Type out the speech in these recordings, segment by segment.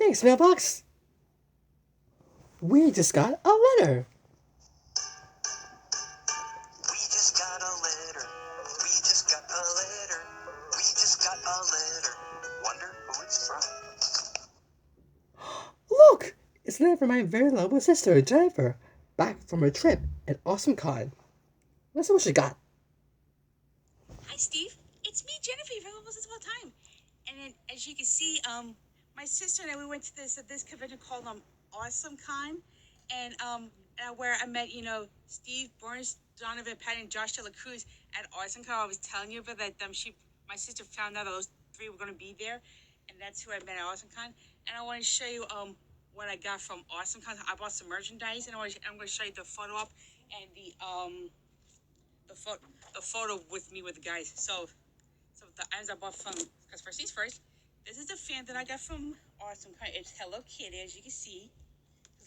Thanks, mailbox. We just got a letter. We just got a letter. We just got a letter. We just got a letter. Wonder who it's from. Look! It's a letter from my very lovely sister, Jennifer, back from her trip at AwesomeCon. Let's see what she got. Hi, Steve. It's me, Jennifer, from almost all the time. And then, as you can see, my sister and I, we went to this convention called AwesomeCon, and where I met, Steve Burns, Donovan Patton, Josh Dela Cruz at AwesomeCon. I was telling you about that. My sister found out that those three were going to be there, and that's who I met at AwesomeCon. And I want to show you what I got from AwesomeCon. I bought some merchandise, and I'm going to show you the photo op and the photo with me with the guys. So the items I bought from, because first things first, this is the fan that I got from AwesomeCon. It's Hello Kitty, as you can see.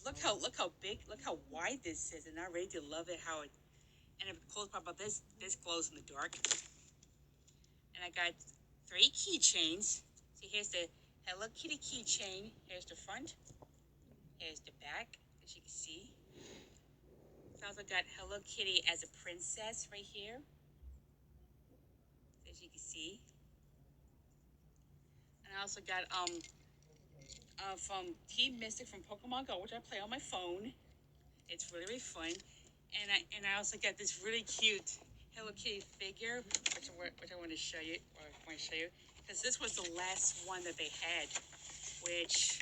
Look how big, look how wide this is, and I really do love it how it. And the coolest part about this glows in the dark. And I got 3 keychains. See, here's the Hello Kitty keychain. Here's the front. Here's the back, as you can see. I also got Hello Kitty as a princess right here, as you can see. And I also got from Team Mystic from Pokemon Go, which I play on my phone. It's really, really fun. And I also got this really cute Hello Kitty figure, which I want to show you, because this was the last one that they had, which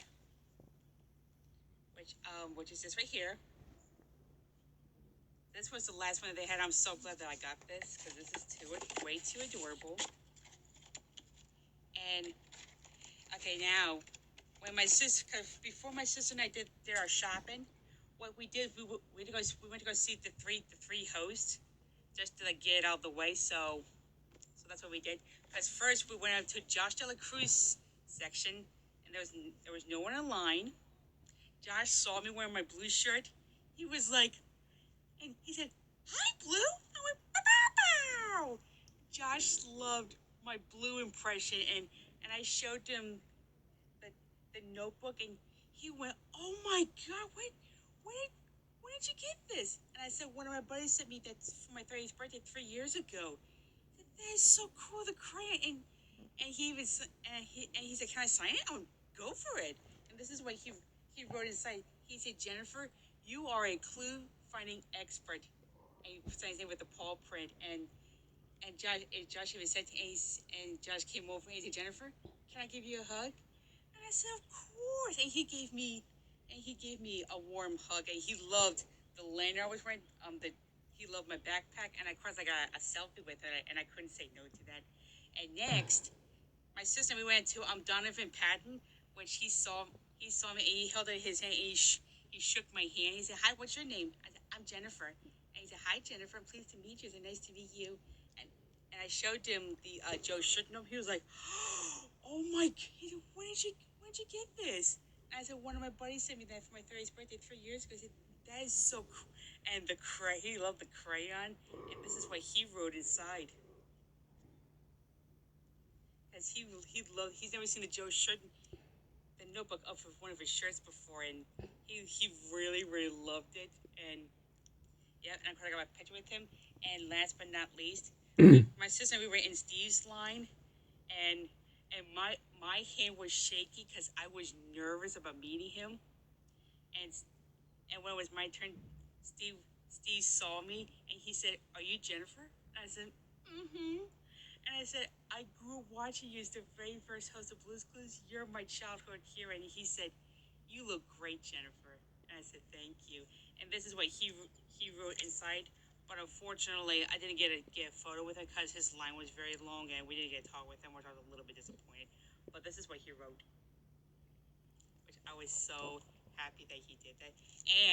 is this right here. This was the last one that they had. I'm so glad that I got this, because this is way too adorable. And okay, now when before my sister and I did our shopping, what we did, we went to go see the three hosts, just to get it out of the way. So that's what we did. Because first we went out to Josh Dela Cruz section, and there was no one in line. Josh saw me wearing my blue shirt. He was like, and he said, "Hi, Blue." I went, "Bow, bow." Josh loved my blue impression, and I showed him the notebook, and he went, "Oh my God, when did you get this?" And I said, "One of my buddies sent me that for my 30th birthday 3 years ago." I said, "That is so cool, the crayon." And he said, "Can I sign it?" "Oh, go for it." And this is what he wrote inside. He said, "Jennifer, you are a clue finding expert." And he signed his name with the paw print. And Josh even said, and Josh came over and he said, "Jennifer, can I give you a hug?" And I said, "Of course." And he gave me a warm hug. And he loved the lanyard I was wearing. He loved my backpack, and of course I got a selfie with it, and I couldn't say no to that. And next, my sister and we went to Donovan Patton, which he saw me, and he held out his hand, and he shook my hand. He said, "Hi, what's your name?" I said, "I'm Jennifer." And he said, "Hi, Jennifer. I'm pleased to meet you. It's nice to meet you." And I showed him the Joe Schuttenham. He was like, "Oh my!" He said, When did you get this?" And I said, "One of my buddies sent me that for my 30th birthday 3 years ago." He said, "That is so cool." And he loved the crayon, and this is what he wrote inside. As he's never seen the Joe Schuttenham, the notebook of one of his shirts before, and he really, really loved it. And yeah, and I got my picture with him. And last but not least, my sister and we were in Steve's line, and my hand was shaky because I was nervous about meeting him. And when it was my turn, Steve saw me and he said, "Are you Jennifer?" And I said, "Mm-hmm." And I said, "I grew up watching you as the very first host of Blue's Clues. You're my childhood hero." And he said, "You look great, Jennifer." And I said, "Thank you." And this is what he wrote inside. But unfortunately, I didn't get a photo with him because his line was very long and we didn't get to talk with him, which I was a little bit disappointed. But this is what he wrote, which I was so happy that he did that.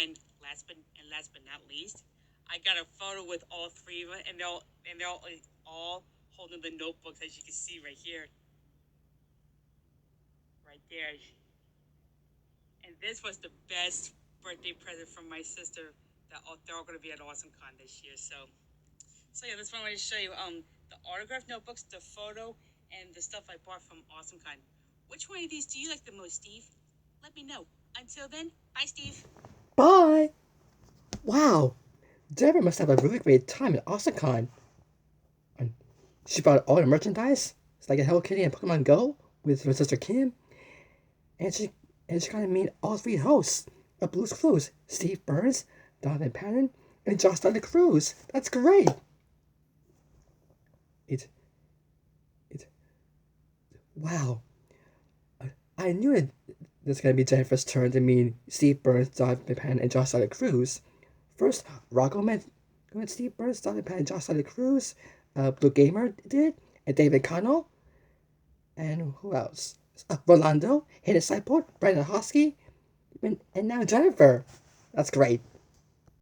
And last but not least, I got a photo with all three of them, and they're all holding the notebooks, as you can see right here, right there. And this was the best birthday present from my sister. They're all going to be at AwesomeCon this year. So yeah, that's what I wanted to show you. The autograph notebooks, the photo, and the stuff I bought from AwesomeCon. Which one of these do you like the most, Steve? let me know. Until then, bye, Steve. Bye! Wow, Jennifer must have a really great time at AwesomeCon. And she bought all the merchandise. It's like a Hello Kitty and Pokemon Go with her sister Kim. And she got to meet all three hosts of Blue's Clues: Steve Burns, Donovan Patton, and Josh Dela Cruz. That's great. It wow. I knew it was gonna be Jennifer's turn to meet Steve Burns, Donovan Patton, and Josh Dela Cruz. First, Rocco met Steve Burns, Donovan Patton, and Josh Dela Cruz. Blue Gamer did, and David Connell. And who else? Rolando, Hidden Sideboard, Brandon Hosky, and now Jennifer. That's great.